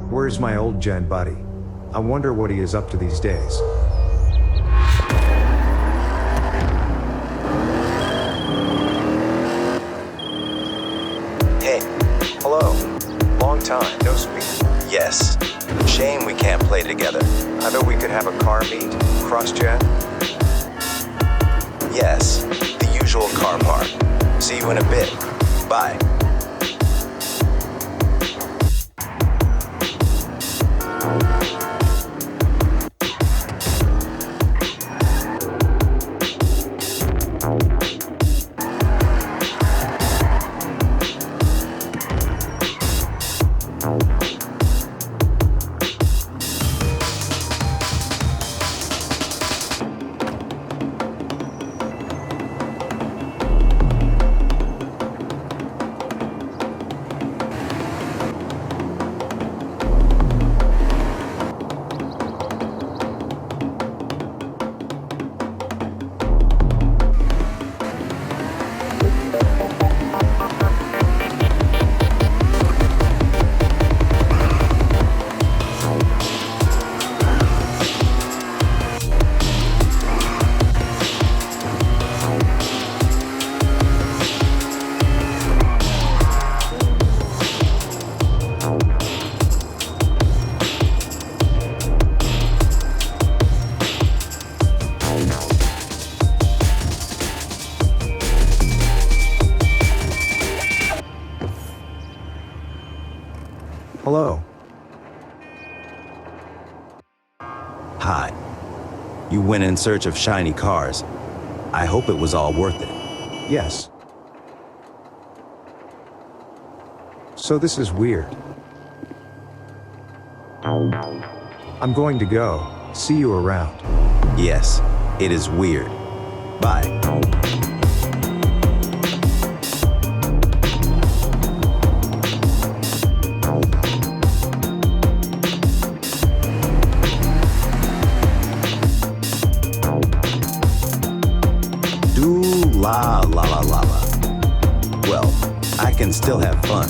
Where's my old gen buddy? I wonder what he is up to these days. Hey, hello. Long time, no speak. Yes. Shame we can't play together. I thought we could have a car meet, cross-gen. Yes, the usual car park. See you in a bit. Bye. Hello. Hi. You went in search of shiny cars. I hope it was all worth it. Yes. So this is weird. I'm going to go. See you around. Yes, it is weird. Bye. La la la la la. Well, I can still have fun.